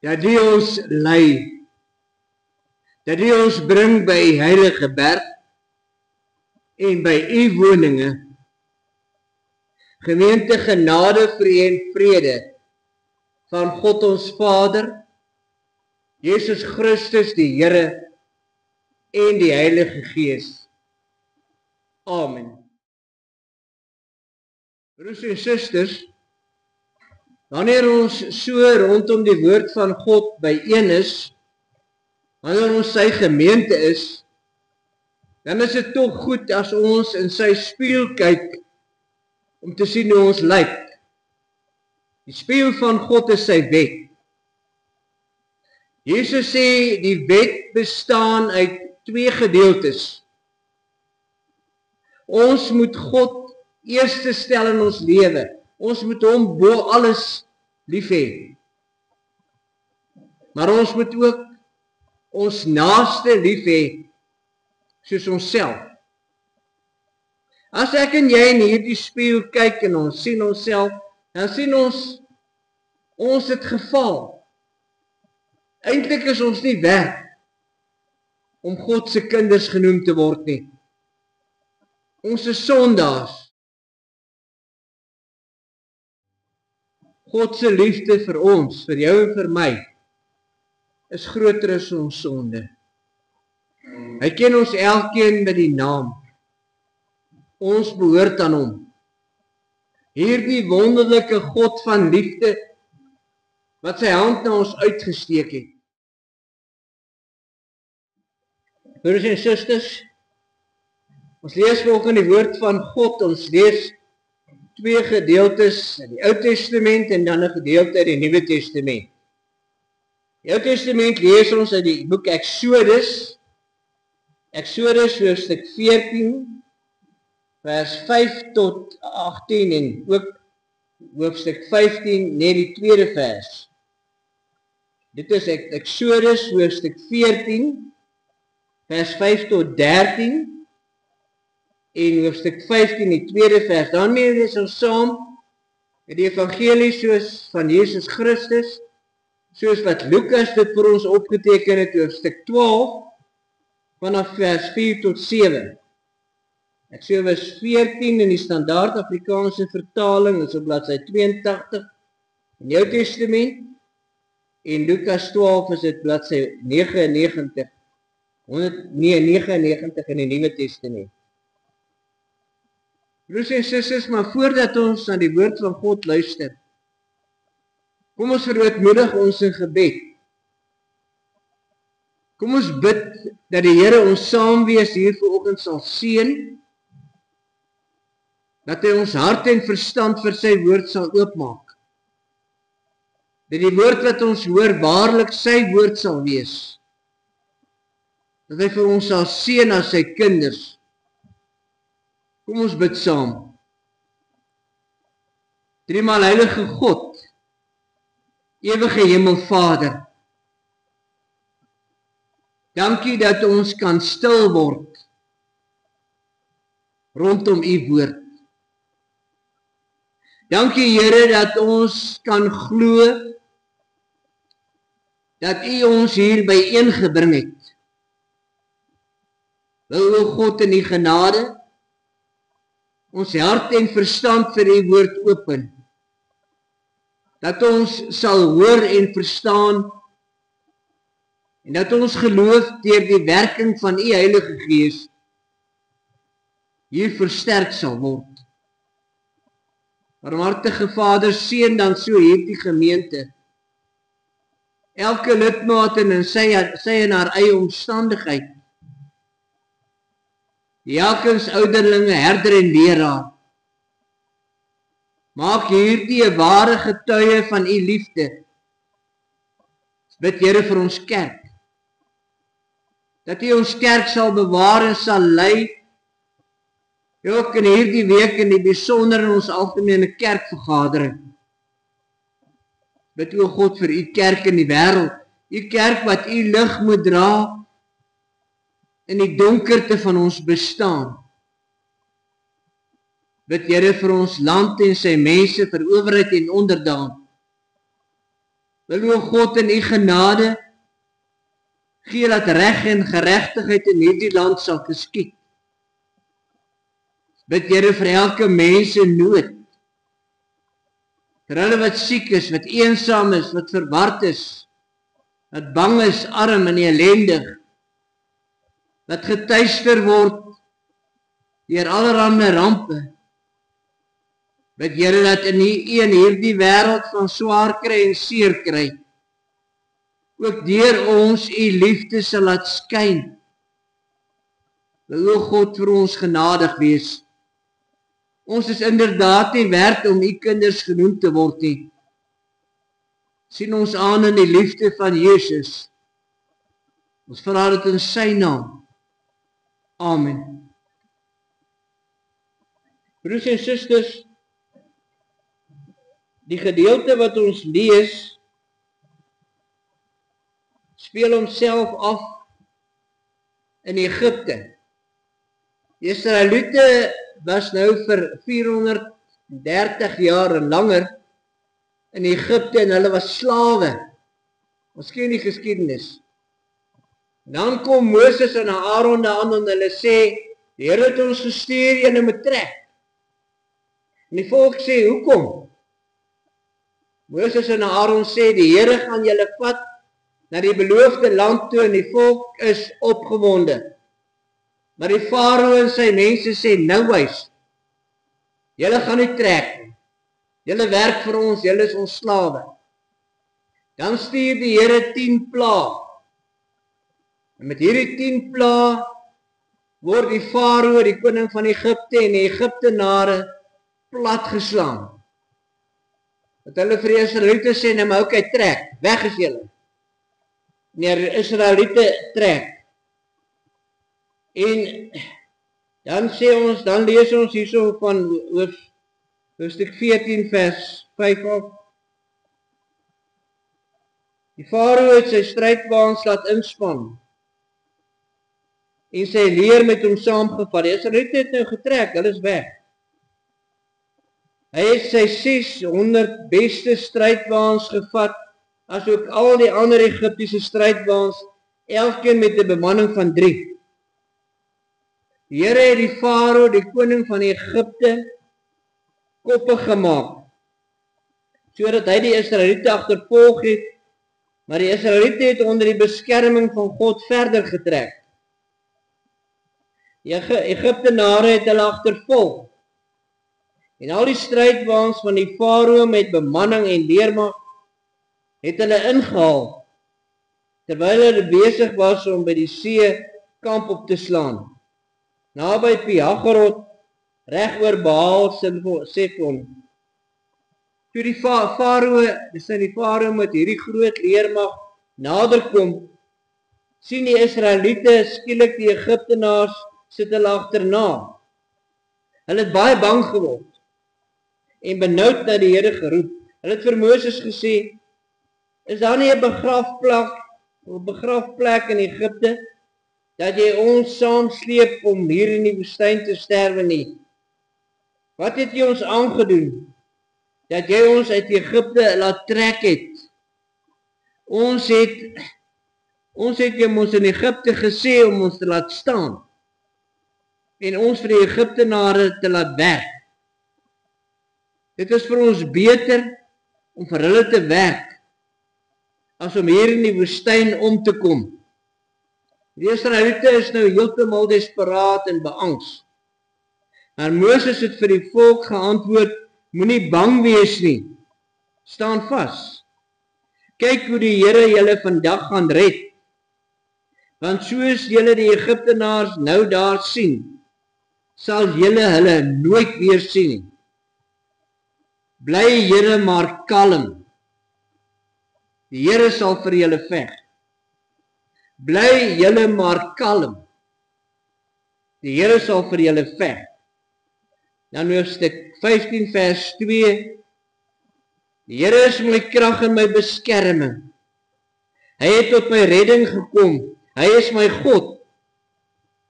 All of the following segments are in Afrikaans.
dat U ons lei, dat U ons bring by U heilige berg en by U woninge. Gemeente, genade, vrede van God ons Vader, Jesus Christus die Here en die Heilige Gees. Amen. Broers en susters, wanneer ons so rondom die woord van God byeen is, wanneer ons sy gemeente is, dan is dit tog goed as ons in sy spieël kyk om te sien hoe ons lyk. Die spieël van God is sy wet. Jesus sê die wet bestaan uit 2 gedeeltes. Ons moet God eerste stel in ons lewe. Ons moet hom bo alles lief hê. Maar ons moet ook ons naaste lief hê soos onsself. As ek en jy in hierdie spieël kyk en ons sien onsself, dan sien ons het geval. Eintlik is ons nie werd om God se kinders genoem te word nie. Ons is sondaars. God se liefde vir ons, vir jou en vir my, is groter as ons sonde. Hy ken ons elkeen by die naam. Ons behoort aan hom. Hierdie wonderlike God van liefde, wat sy hand na ons uitgesteek het. Broers en susters, ons lees volgens die woord van God, ons lees 2 gedeeltes in die Ou Testament en dan 'n gedeelte uit die Nuwe Testament. Die Ou Testament lees ons uit die boek Exodus hoofstuk 14, vers 5 tot 18 en ook hoofstuk 15, net die tweede vers. Dit is Exodus hoofstuk 14, vers 5 tot 13 en hoofstuk 15, die tweede vers. Daarmee lees ons saam met die evangelie soos van Jesus Christus, soos wat Lukas dit vir ons opgeteken het, hoofstuk 12, vanaf vers 4 tot 7. Exodus 14 in die standaard Afrikaanse vertaling, is op bladsy 82 in die Ou Testament, en Lukas 12 is dit bladsy 99 in die Nuwe Testament. Broers en susters, maar voordat ons na die woord van God luister, kom ons verootmoedig ons in gebed. Kom ons bid dat die Here ons saamwees hier vanoggend sal seën, dat hy ons hart en verstand vir sy woord sal oopmaak. Dat die woord wat ons hoor waarlik sy woord sal wees. Dat hy vir ons sal seën as sy kinders. Kom ons bid saam. Driemaal heilige God, ewige Hemelvader, dankie dat ons kan stil word rondom u woord. Dankie Here dat ons kan glo dat u ons hier byeengebring het. Wil o God in die genade ons hart en verstand vir u woord open, dat ons sal hoor en verstaan, en dat ons geloof deur die werking van u Heilige Gees hier versterk sal word. Barmhartige Vader, seën dan so hierdie gemeente, elke lidmaat in sy en haar eie omstandigheid, diakens, ouderlinge, herder en leraar. Maak hierdie 'n ware getuie van u liefde. Bid Here vir ons kerk, dat u ons kerk sal bewaar en sal lei, ook in hierdie week in die besonder in ons algemene kerkvergadering. Bid o God vir u kerk in die wêreld, u kerk wat u lig moet dra in die donkerte van ons bestaan. Bid Here vir ons land en sy mense, vir owerheid en onderdaan. Wil o God in u genade gee dat reg en geregtigheid in hierdie land sal geskied. Bid Here vir elke mens in nood. Vir hulle wat siek is, wat eensaam is, wat verward is, wat bang is, arm en ellendig, wat getuister word deur allerlei rampe. Bid Here dat in hierdie wêreld van swaar kry en seer kry, ook deur ons u liefde sal laat skyn. Wil o God vir ons genadig wees. Ons is inderdaad nie werd om u kinders genoem te word nie. Sien ons aan in die liefde van Jesus. Ons vra dit in sy naam. Amen. Broers en susters, die gedeelte wat ons lees, speel homself af in Egipte. Die Israeliete was nou vir 430 jaar en langer in Egipte en hulle was slawe. Ons ken die geskiedenis. Dan kom Moses en Aaron aan en hulle sê, die Here het ons gestuur, julle moet trek. En die volk sê, hoekom? Moses en Aaron sê, die Here gaan julle vat na die beloofde land toe en die volk is opgewonde. Maar die Farao en sy mense sê, nou wys, julle gaan nie trek nie. Julle werk vir ons, julle is ons slawe. Dan stuur die Here 10 plaae. En met hierdie 10 plaae word die Farao, die koning van Egipte en die Egiptenare platgeslaan. Dat hulle vir die Israeliete sê, nou maar oké, trek, weg is julle. En die Israeliete trek. En dan sê ons, dan lees ons hierso van hoofstuk 14 vers 5 af. Die Farao het sy strydwaans laat inspan en sy leer met hom saamgevat. Die Israeliete het nou getrek, hulle is weg. Hy het sy 600 beste strydwaans gevat, asook al die ander Egiptiese strydwaans, elkeen met 'n bemanning van 3. Die Here het die Farao, die koning van Egipte, koppe gemaak, sodat hy die Israeliete agtervolg het, maar die Israeliete het onder die beskerming van God verder getrek. Die Egiptenare het hulle agtervolg, en al die strydwaans van die Farao met bemanning en leermag het hulle ingehaal, terwyl hulle besig was om by die see kamp op te slaan. Naby Pi-Hagorot, reg oor Baal-Zephon. Toe die Farao met hierdie groot leermag naderkom, sien die Israeliete skielik die Egiptenaars sit hulle agterna. Hulle het baie bang geword en benoud na die Here geroep. Hulle het vir Moses gesê, is daar nie 'n begrafplek in Egipte, dat jy ons saamsleep om hier in die woestyn te sterwe nie? Wat het jy ons aangedoen, dat jy ons uit Egipte laat trek het? Ons het ons in Egipte gesê om ons te laat staan, en ons vir die Egiptenare te laat werk. Dit is vir ons beter om vir hulle te werk, as om hier in die woestyn om te kom. Die Israeliete is nou heeltemal desperaat en beangs. Maar Moses het vir die volk geantwoord, moenie bang wees nie, staan vas. Kyk hoe die Here julle vandag gaan red, want soos julle die Egiptenaars nou daar sien, sal julle hulle nooit weer sien nie. Bly julle maar kalm. Die Here sal vir julle veg. Bly julle maar kalm. Die Here sal vir julle veg. Dan hoofstuk 15 vers 2. Die Here is my krag en my beskerming. Hy het tot my redding gekom. Hy is my God.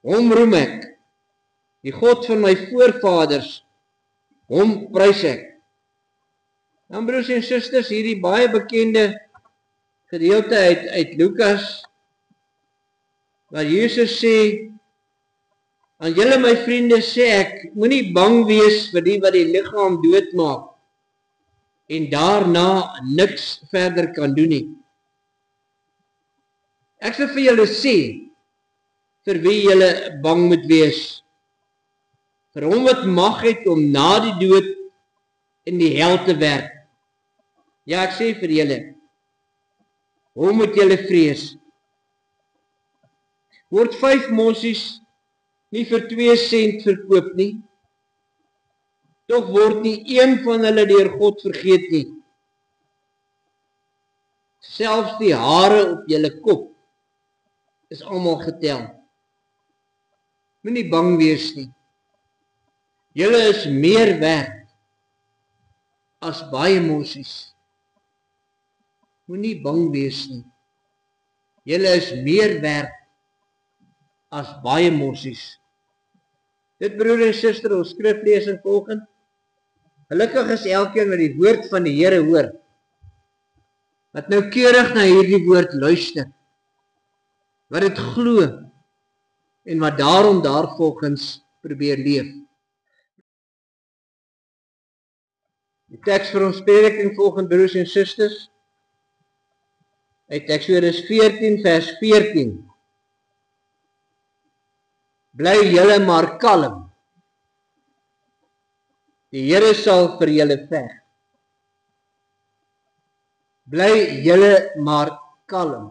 Hom roem ek. Die God van my voorvaders. Hom prys ek. Dan broers en susters, hierdie baie bekende gedeelte uit Lukas, waar Jesus sê, aan julle my vriende sê ek, moenie bang wees vir die wat die liggaam doodmaak, en daarna niks verder kan doen nie. Ek sal vir julle sê, vir wie julle bang moet wees, vir hom wat mag het om na die dood in die hel te werk. Ja, ek sê vir julle, hom moet julle vrees. Word 5 mossies nie vir 2 sent verkoop nie, tog word nie een van hulle deur God vergeet nie. Selfs die hare op julle kop is almal getel. Moenie bang wees nie. Julle is meer werd as baie mossies. Moenie bang wees nie. Julle is meer werd as baie mossies. Dit broer en suster, ons skriflesing volgende. Gelukkig is elkeen wat die woord van die Here hoor, wat noukeurig na hierdie woord luister, wat dit glo en wat daarom daarvolgens probeer leef. Die teks vir ons prediking volgende broers en susters, uit Eksodus 14 vers 14. Bly julle maar kalm. Die Here sal vir julle veg. Bly julle maar kalm.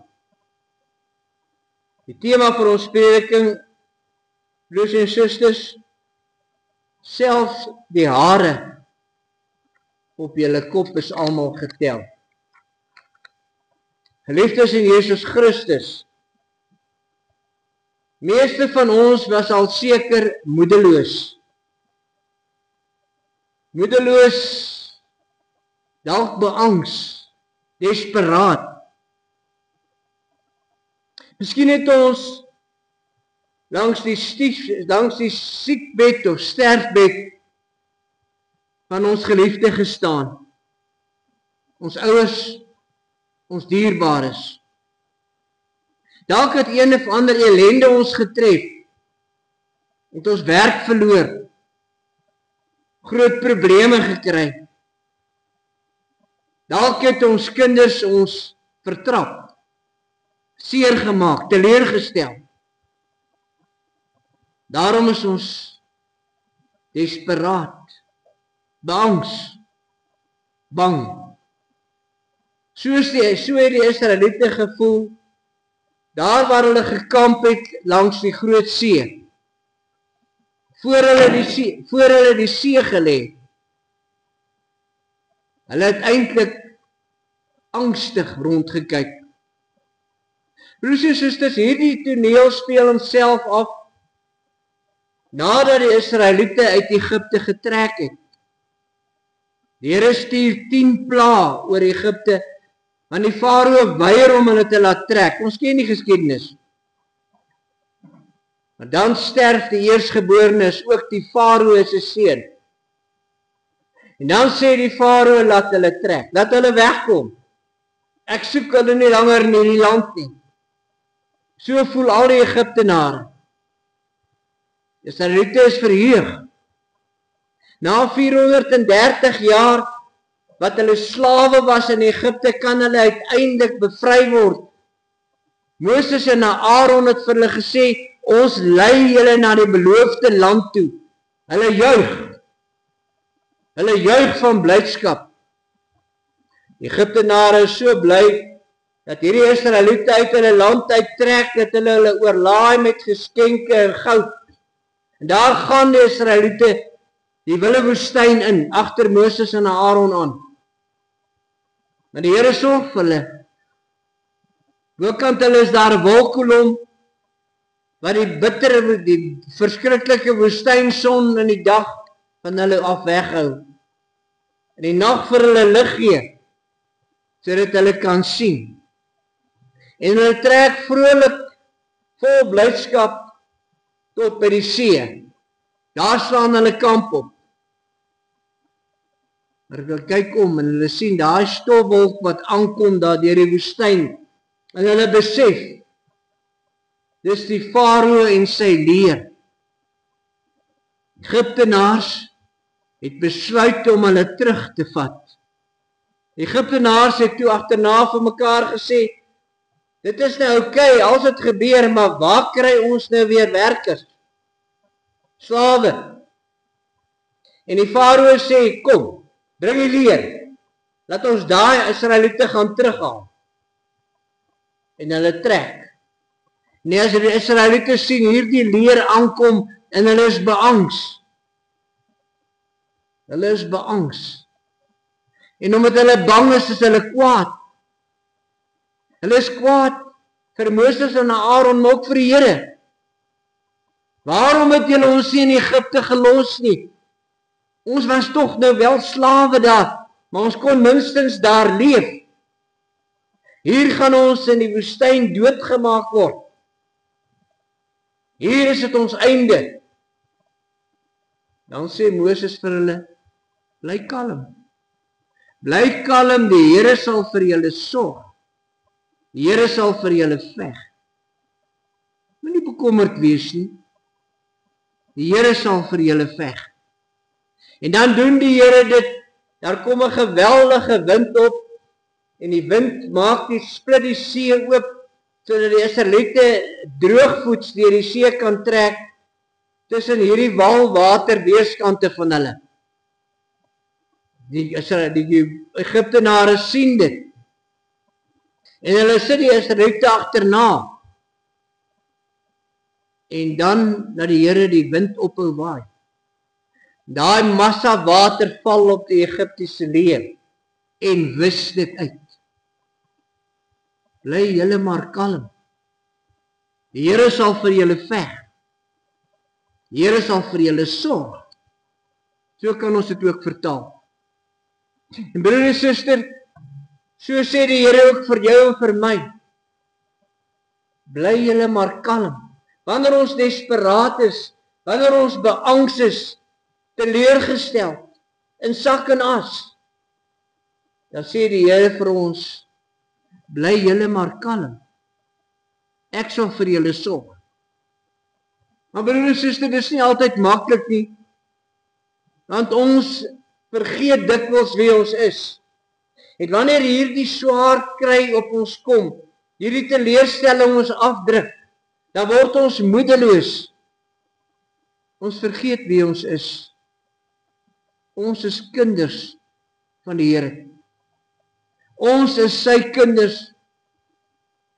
Die tema vir ons prediking, broers en susters, selfs die hare op julle kop is almal getel. Geliefdes in Jesus Christus, meeste van ons was al seker moedeloos. Moedeloos, dalk beangs, desperaat. Miskien het ons langs die siekbed of sterfbed van ons geliefde gestaan. Ons ouers, ons dierbares. Dalk het een of ander ellende ons getref. Het ons werk verloor. Groot probleme gekry. Dalk het ons kinders ons vertrap, seer gemaak, teleurgestel. Daarom is ons desperaat, beangs, bang. So het die Israeliete gevoel, daar waar hulle gekamp het langs die groot see, voor hulle die see gelê. Hulle het eintlik angstig rondgekyk. Broers en susters, hierdie toneel speel homself af nadat die Israeliete uit Egipte getrek het. Die Here stuur 10 plaae oor Egipte, want die farao weier om hulle te laat trek. Ons ken die geskiedenis. Maar dan sterf die eersgeborenes, ook die farao se seun. En dan sê die farao, laat hulle trek, laat hulle wegkom. Ek soek hulle nie langer in die land nie. So voel al die Egiptenare. Die Israeliete is verheug. Na 430 jaar wat hulle slawe was in Egipte, kan hulle uiteindelik bevry word. Moses en Aaron het vir hulle gesê, ons lei julle na die beloofde land toe. Hulle juig. Hulle juig van blydskap. Die Egiptenare is so bly dat hierdie Israeliete uit hulle land uittrek, dat hulle oorlaai met geskenke en goud. En daar gaan die Israeliete die wille woestyn in, agter Moses en Aaron aan. Maar die Here sorg vir hulle. Bokant hulle is daar 'n wolkkolom, wat die verskriklike woestynson in die dag van hulle af weghou. En die nag vir hulle lig gee, sodat hulle kan sien. En hulle trek vrolik, vol blydskap, tot by die see. Daar slaan hulle kamp op. Maar hulle kyk om en hulle sien daai stofwolk wat aankom daar deur die woestyn. En hulle besef, dis die Farao en sy leer. Egiptenaars het besluit om hulle terug te vat. Egiptenaars het toe agterna vir mekaar gesê, dit is nou oukei, als dit gebeur, maar waar kry ons nou weer werkers? Slawe. En die Farao sê, kom, bring die leer, laat ons daai Israeliete gaan terughaal. En hulle trek. Nee, as die Israeliete sien hierdie leer aankom, en hulle is beangs. Hulle is beangs. En omdat hulle bang is hulle kwaad. Hulle is kwaad vir Moses en Aaron, maar ook vir die Here. Waarom het julle ons nie in Egipte gelos nie? Ons was tog nou wel slawe daar, maar ons kon minstens daar leef. Hier gaan ons in die woestyn doodgemaak word. Hier is dit ons einde. Dan sê Moses vir hulle, bly kalm. Bly kalm, die Here sal vir julle sorg. Die Here sal vir julle veg. Moenie bekommerd wees nie. Die Here sal vir julle veg. En dan doen die Here dit, daar kom 'n geweldige wind op, en die wind maak split die see oop, sodat die Israeliete droogvoets deur die see kan trek, tussen hierdie walwater weerskante van hulle. Die Egiptenare sien dit. En hulle sit die Israeliete agterna. En dan laat die Here die wind ophou waai. Daai massa water val op die Egiptiese leer en wis dit uit. Bly julle maar kalm. Die Here sal vir julle veg. Die Here sal vir julle sorg. So kan ons dit ook vertaal. En broer en suster, so sê die Here ook vir jou en vir my. Bly julle maar kalm. Wanneer ons desperaat is, wanneer ons beangs is, teleurgestel, in sak en as, dan sê die Here vir ons, bly julle maar kalm. Ek sal vir julle sorg. Maar broer en suster, dis nie altyd maklik nie, want ons vergeet dikwels wie ons is. En wanneer hierdie swaar kry op ons kom, hierdie teleurstelling ons afdruk, dan word ons moedeloos. Ons vergeet wie ons is. Ons is kinders van die Here. Ons is sy kinders.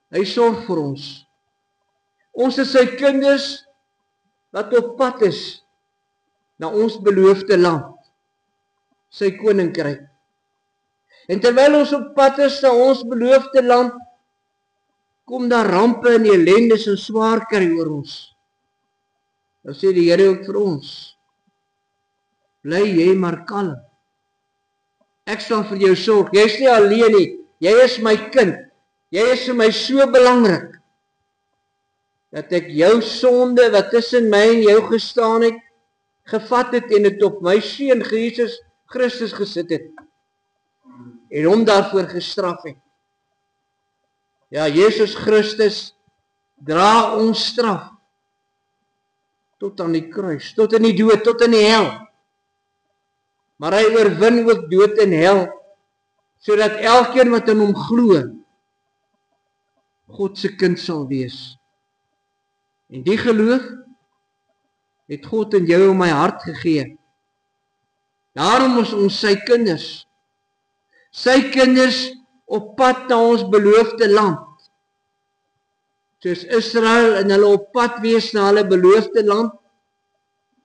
Hy sorg vir ons. Ons is sy kinders wat op pad is na ons beloofde land, sy koninkryk. En terwyl ons op pad is na ons beloofde land, kom daar rampe en ellendes en swaar kry oor ons. Dan sê die Here ook vir ons, bly jy maar kalm. Ek sal vir jou sorg. Jy is nie alleen nie. Jy is my kind. Jy is vir my so belangrik, dat ek jou sonde wat tussen my en jou gestaan het, gevat het en dit op my seun Jesus Christus gesit het. En hom daarvoor gestraf het. Ja, Jesus Christus dra ons straf tot aan die kruis, tot in die dood, tot in die hel. Maar hy oorwin ook dood en hel, sodat elkeen wat in hom glo, God se kind sal wees. En die geloof het God in jou en my hart gegee. Daarom is ons sy kinders. Sy kinders op pad na ons beloofde land. Soos Israel en hulle op pad wees na hulle beloofde land,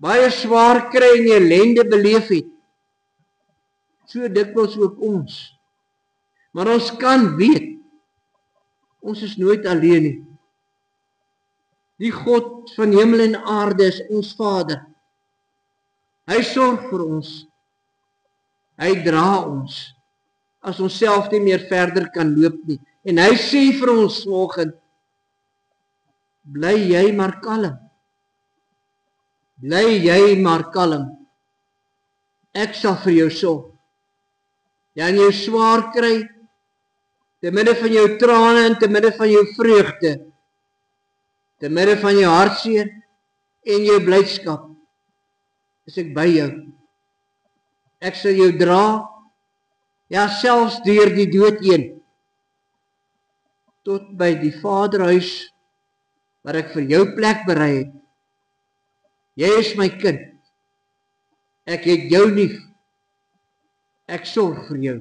baie swaar kry en ellende beleef het. So dikwels ook ons. Maar ons kan weet, ons is nooit alleen nie. Die God van hemel en aarde is ons Vader. Hy sorg vir ons. Hy dra ons, as ons self nie meer verder kan loop nie. En hy sê vir ons vanoggend, bly jy maar kalm. Bly jy maar kalm. Ek sal vir jou sorg. jy in jou swaar kry, te midde van jou trane en te midde van jou vreugde, te midde van jou hartseer en jou blydskap, is ek by jou. Ek sal jou dra, ja selfs deur die dood heen, tot by die Vaderhuis, waar ek vir jou plek berei het. Jy is my kind, ek het jou lief, ek sorg vir jou.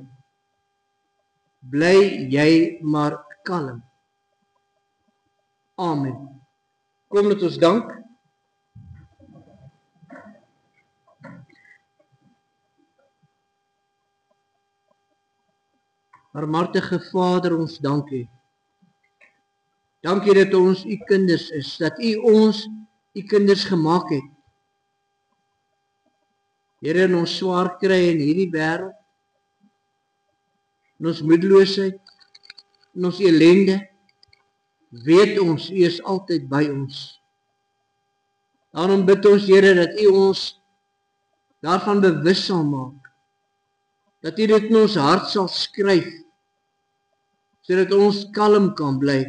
Bly jy maar kalm. Amen. Kom met ons dank. Barmhartige Vader, ons dankie. Dankie dat ons u kinders is, dat u ons u kinders gemaak het. Here, in ons swaar kry in hierdie wêreld, in ons moedeloosheid, in ons ellende, weet ons, u is altyd by ons. Daarom bid ons, Here, dat u ons daarvan bewus sal maak, dat u dit in ons hart sal skryf, sodat ons kalm kan bly,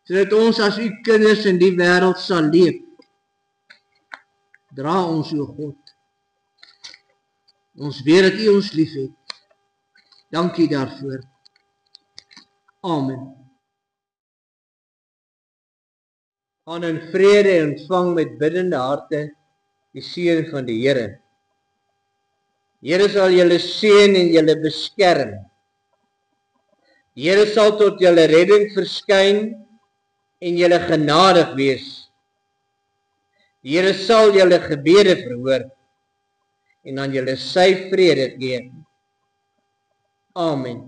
sodat ons as u kinders in die wêreld sal leef. Dra ons, o God. Ons weet dat u ons lief het. Dankie daarvoor. Amen. Gaan in vrede en ontvang met biddende harte die seën van die Here. Die Here sal julle seën en julle beskerm. Die Here sal tot julle redding verskyn en julle genadig wees. Die Here sal julle gebede verhoor en aan julle sy vrede gee. Amen.